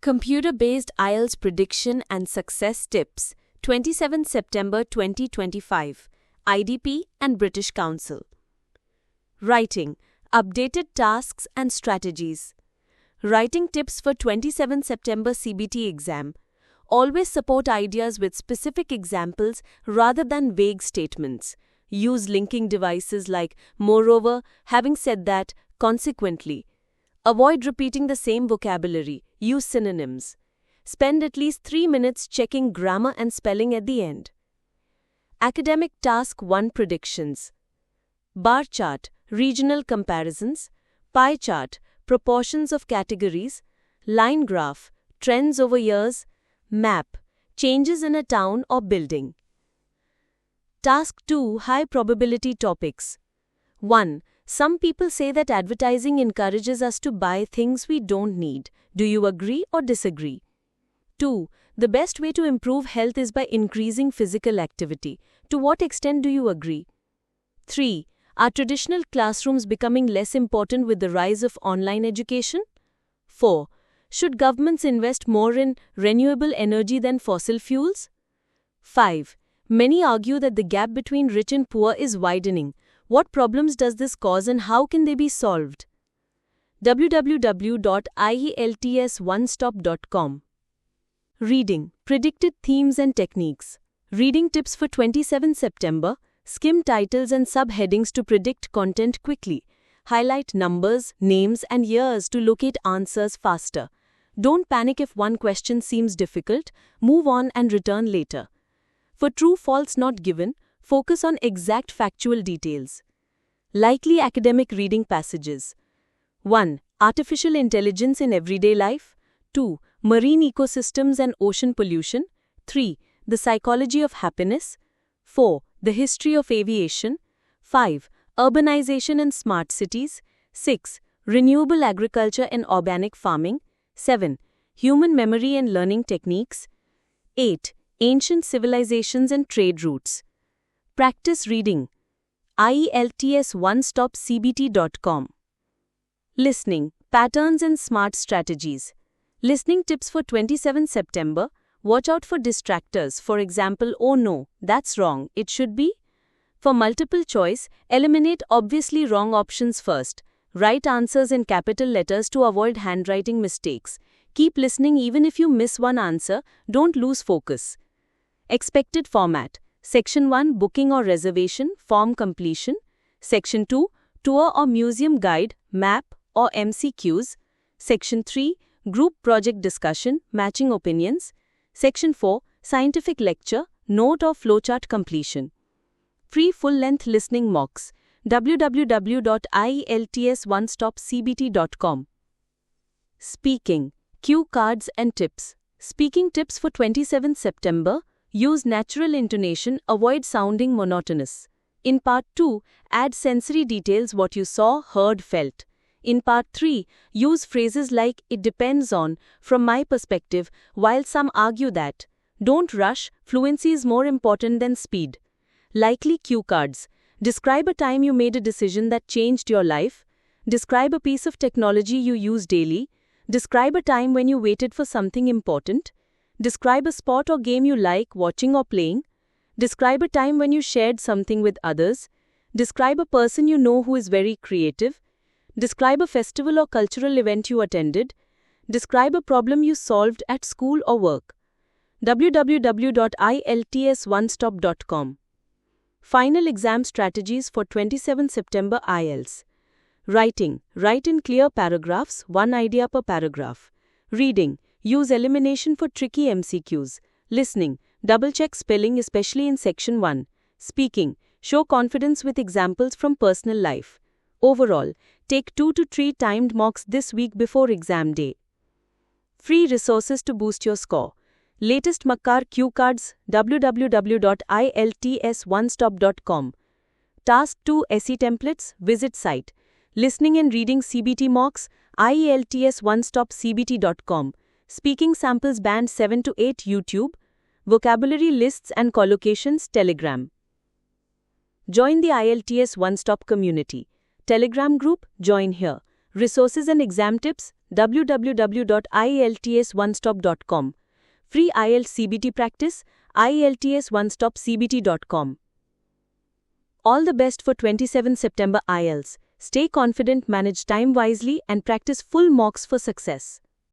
Computer-based IELTS prediction and success tips, 27 September 2025, IDP and British Council. Writing, updated tasks and strategies. Writing tips for 27 September CBT exam. Always support ideas with specific examples rather than vague statements. Use linking devices like moreover, having said that, consequently. Avoid repeating the same vocabulary. Use synonyms. Spend at least 3 minutes checking grammar and spelling at the end. Academic Task 1 Predictions. Bar chart, regional comparisons. Pie chart, proportions of categories. Line graph, trends over years. Map, changes in a town or building. Task 2 High probability topics. 1. Some people say that advertising encourages us to buy things we don't need. Do you agree or disagree? 2. The best way to improve health is by increasing physical activity. To what extent do you agree? 3. Are traditional classrooms becoming less important with the rise of online education? 4. Should governments invest more in renewable energy than fossil fuels? 5. Many argue that the gap between rich and poor is widening. What problems does this cause and how can they be solved? www.ielts1stop.com. Reading, predicted themes and techniques. Reading tips for 27 September. Skim titles and subheadings to predict content quickly. Highlight numbers, names, and years to locate answers faster. Don't panic if one question seems difficult. Move on and return later. For true-false not given, focus on exact factual details. Likely academic reading passages. 1. Artificial intelligence in everyday life. 2. Marine ecosystems and ocean pollution. 3. The psychology of happiness. 4. The history of aviation. 5. Urbanization and smart cities. 6. Renewable agriculture and organic farming. 7. Human memory and learning techniques. 8. Ancient civilizations and trade routes. Practice reading. IELTS1stopcbt.com. Listening, patterns and smart strategies. Listening tips for 27 September. Watch out for distractors, for example, oh no, that's wrong, it should be. For multiple choice, eliminate obviously wrong options first. Write answers in capital letters to avoid handwriting mistakes. Keep listening even if you miss one answer, don't lose focus. Expected format. Section 1 Booking or reservation, form completion. Section 2 Tour or museum guide, map or MCQs. Section 3 Group project discussion, matching opinions. Section 4 Scientific lecture, note or flowchart completion. Free full-length listening mocks. www.ielts1stopcbt.com. Speaking, cue cards and tips. Speaking tips for 27 September. Use natural intonation, avoid sounding monotonous. In Part 2, add sensory details what you saw, heard, felt. In Part 3, use phrases like, it depends on, from my perspective, while some argue that. Don't rush, fluency is more important than speed. Likely cue cards. Describe a time you made a decision that changed your life. Describe a piece of technology you use daily. Describe a time when you waited for something important. Describe a sport or game you like watching or playing. Describe a time when you shared something with others. Describe a person you know who is very creative. Describe a festival or cultural event you attended. Describe a problem you solved at school or work. www.ielts1stop.com. Final exam strategies for 27 September IELTS. Writing. Write in clear paragraphs, one idea per paragraph. Reading. Use elimination for tricky MCQs. Listening. Double-check spelling especially in Section 1. Speaking. Show confidence with examples from personal life. Overall, take 2 to 3 timed mocks this week before exam day. Free resources to boost your score. Latest Makkar cue cards. www.ielts1stop.com. Task 2 SE templates. Visit site. Listening and reading CBT mocks. ielts1stopcbt.com. Speaking samples band 7 to 8 YouTube. Vocabulary lists and collocations Telegram. Join the IELTS One Stop community. Telegram group, join here. Resources and exam tips, www.ieltsonestop.com. Free IELTS CBT practice, ieltsonestopcbt.com. All the best for 27 September IELTS. Stay confident, manage time wisely, and practice full mocks for success.